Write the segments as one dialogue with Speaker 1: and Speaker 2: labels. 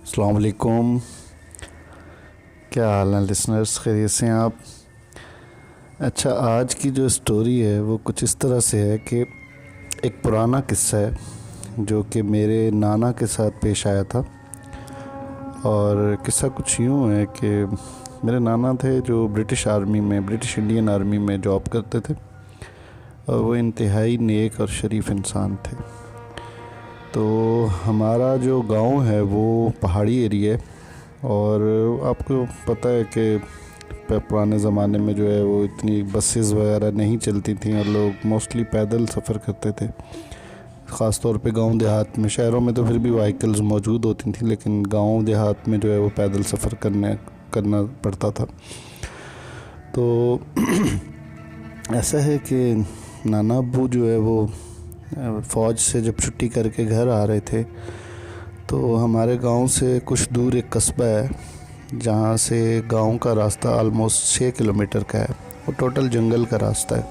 Speaker 1: السلام علیکم، کیا حال ہیں لسنرز؟ خیریت سے ہیں آپ؟ اچھا، آج کی جو سٹوری ہے وہ کچھ اس طرح سے ہے کہ ایک پرانا قصہ ہے جو کہ میرے نانا کے ساتھ پیش آیا تھا۔ اور قصہ کچھ یوں ہے کہ میرے نانا تھے جو برٹش انڈین آرمی میں جاب کرتے تھے، اور وہ انتہائی نیک اور شریف انسان تھے۔ تو ہمارا جو گاؤں ہے وہ پہاڑی ایریا ہے، اور آپ کو پتہ ہے کہ پرانے زمانے میں جو ہے وہ اتنی بسز وغیرہ نہیں چلتی تھیں، اور لوگ موسٹلی پیدل سفر کرتے تھے، خاص طور پہ گاؤں دیہات میں۔ شہروں میں تو پھر بھی وہیکلز موجود ہوتی تھیں، لیکن گاؤں دیہات میں جو ہے وہ پیدل سفر کرنا پڑتا تھا۔ تو ایسا ہے کہ نانا ابو جو ہے وہ فوج سے جب چھٹی کر کے گھر آ رہے تھے، تو ہمارے گاؤں سے کچھ دور ایک قصبہ ہے جہاں سے گاؤں کا راستہ آلموسٹ 6 کلومیٹر کا ہے، وہ ٹوٹل جنگل کا راستہ ہے۔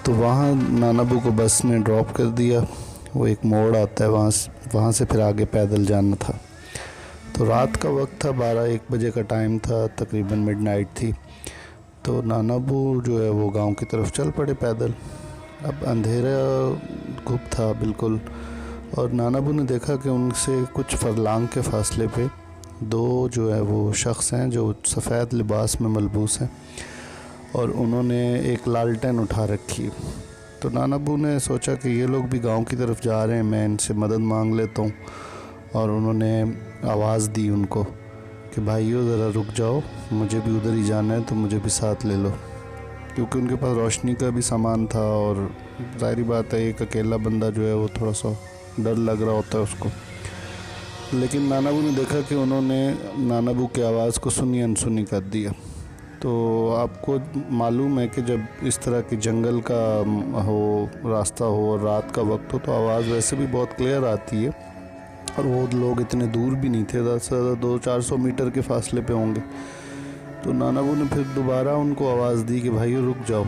Speaker 1: تو وہاں نانا ابو کو بس نے ڈراپ کر دیا، وہ ایک موڑ آتا ہے، وہاں سے پھر آگے پیدل جانا تھا۔ تو رات کا وقت تھا، 12-1 بجے کا ٹائم تھا، تقریباً مڈ نائٹ تھی۔ تو نانا ابو جو ہے وہ گاؤں کی طرف چل پڑے پیدل۔ اب اندھیرا گھپ تھا بالکل، اور نانا ابو نے دیکھا کہ ان سے کچھ فرلانگ کے فاصلے پہ دو جو ہے وہ شخص ہیں جو سفید لباس میں ملبوس ہیں، اور انہوں نے ایک لالٹین اٹھا رکھی۔ تو نانا ابو نے سوچا کہ یہ لوگ بھی گاؤں کی طرف جا رہے ہیں، میں ان سے مدد مانگ لیتا ہوں، اور انہوں نے آواز دی ان کو کہ بھائیو ذرا رک جاؤ، مجھے بھی ادھر ہی جانا ہے، تو مجھے بھی ساتھ لے لو، کیونکہ ان کے پاس روشنی کا بھی سامان تھا، اور ظاہری بات ہے ایک اکیلا بندہ جو ہے وہ تھوڑا سا ڈر لگ رہا ہوتا ہے اس کو۔ لیکن نانا ابو نے دیکھا کہ انہوں نے نانا ابو کی آواز کو سنی انسنی کر دیا۔ تو آپ کو معلوم ہے کہ جب اس طرح کی جنگل کا راستہ ہو اور رات کا وقت ہو تو آواز ویسے بھی بہت کلیئر آتی ہے، اور وہ لوگ اتنے دور بھی نہیں تھے، زیادہ سے زیادہ 200-400 میٹر کے فاصلے پہ ہوں گے۔ تو نانا ابو نے پھر دوبارہ ان کو آواز دی کہ بھائیو رک جاؤ،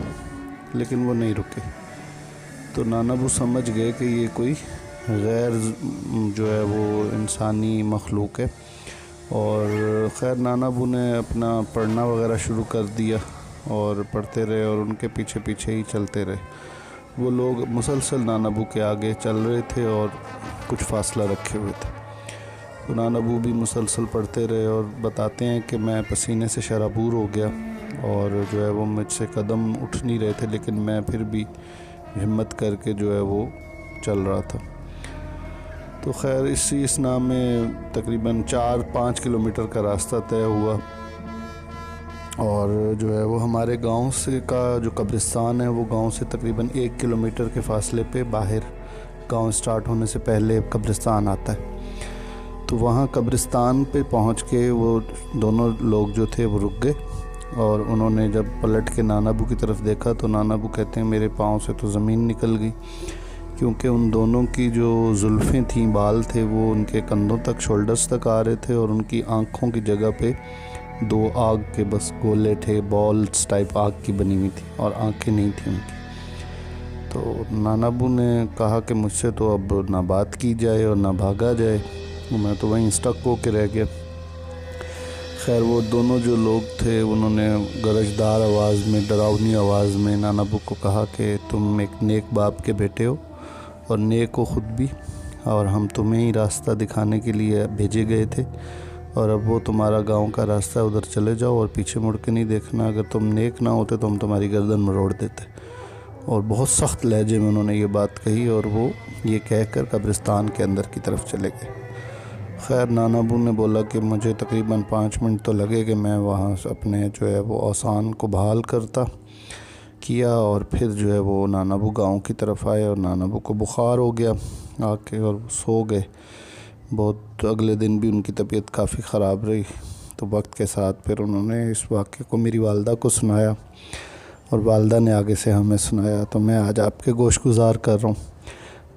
Speaker 1: لیکن وہ نہیں رکے۔ تو نانا ابو سمجھ گئے کہ یہ کوئی غیر جو ہے وہ انسانی مخلوق ہے، اور خیر نانا ابو نے اپنا پڑھنا وغیرہ شروع کر دیا، اور پڑھتے رہے اور ان کے پیچھے پیچھے ہی چلتے رہے۔ وہ لوگ مسلسل نانا ابو کے آگے چل رہے تھے اور کچھ فاصلہ رکھے ہوئے تھے۔ تو نانا ابو بھی مسلسل پڑھتے رہے، اور بتاتے ہیں کہ میں پسینے سے شرابور ہو گیا، اور جو ہے وہ مجھ سے قدم اٹھ نہیں رہے تھے، لیکن میں پھر بھی ہمت کر کے جو ہے وہ چل رہا تھا۔ تو خیر اس نام میں تقریباً 4-5 کلومیٹر کا راستہ طے ہوا، اور جو ہے وہ ہمارے گاؤں سے کا جو قبرستان ہے وہ گاؤں سے تقریباً 1 کلومیٹر کے فاصلے پہ باہر، گاؤں سٹارٹ ہونے سے پہلے قبرستان آتا ہے۔ تو وہاں قبرستان پہ پہنچ کے وہ دونوں لوگ جو تھے وہ رک گئے، اور انہوں نے جب پلٹ کے نانا ابو کی طرف دیکھا تو نانا ابو کہتے ہیں میرے پاؤں سے تو زمین نکل گئی، کیونکہ ان دونوں کی جو زلفیں تھیں، بال تھے، وہ ان کے کندھوں تک، شولڈرز تک آ رہے تھے، اور ان کی آنکھوں کی جگہ پہ 2 آگ کے بس گولے تھے، بالز ٹائپ آگ کی بنی ہوئی تھی، اور آنکھیں نہیں تھیں ان کی۔ تو نانا ابو نے کہا کہ مجھ سے تو اب نہ بات کی جائے اور نہ بھاگا جائے، میں تو وہیں اسٹک ہو کے رہ گیا۔ خیر وہ دونوں جو لوگ تھے انہوں نے گرجدار آواز میں، ڈراؤنی آواز میں نانا ابو کو کہا کہ تم ایک نیک باپ کے بیٹے ہو، اور نیک ہو خود بھی، اور ہم تمہیں ہی راستہ دکھانے کے لیے بھیجے گئے تھے، اور اب وہ تمہارا گاؤں کا راستہ ہے، ادھر چلے جاؤ اور پیچھے مڑ کے نہیں دیکھنا، اگر تم نیک نہ ہوتے تو ہم تمہاری گردن مروڑ دیتے۔ اور بہت سخت لہجے میں انہوں نے یہ بات کہی، اور وہ یہ کہہ کر قبرستان کے اندر کی طرف چلے گئے۔ خیر نانا ابو نے بولا کہ مجھے تقریباً 5 منٹ تو لگے کہ میں وہاں اپنے جو ہے وہ اوزان کو بحال کیا، اور پھر جو ہے وہ نانا ابو گاؤں کی طرف آئے، اور نانا ابو کو بخار ہو گیا آ کے، اور سو گئے بہت۔ اگلے دن بھی ان کی طبیعت کافی خراب رہی۔ تو وقت کے ساتھ پھر انہوں نے اس واقعے کو میری والدہ کو سنایا، اور والدہ نے آگے سے ہمیں سنایا، تو میں آج آپ کے گوش گزار کر رہا ہوں۔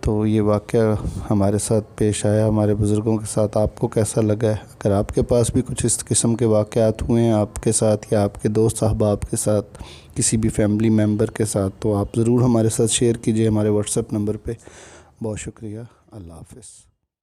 Speaker 1: تو یہ واقعہ ہمارے ساتھ پیش آیا، ہمارے بزرگوں کے ساتھ، آپ کو کیسا لگا ہے؟ اگر آپ کے پاس بھی کچھ اس قسم کے واقعات ہوئے ہیں آپ کے ساتھ، یا آپ کے دوست احباب کے ساتھ، کسی بھی فیملی ممبر کے ساتھ، تو آپ ضرور ہمارے ساتھ شیئر کیجئے ہمارے واٹس ایپ نمبر پہ۔ بہت شکریہ، اللہ حافظ۔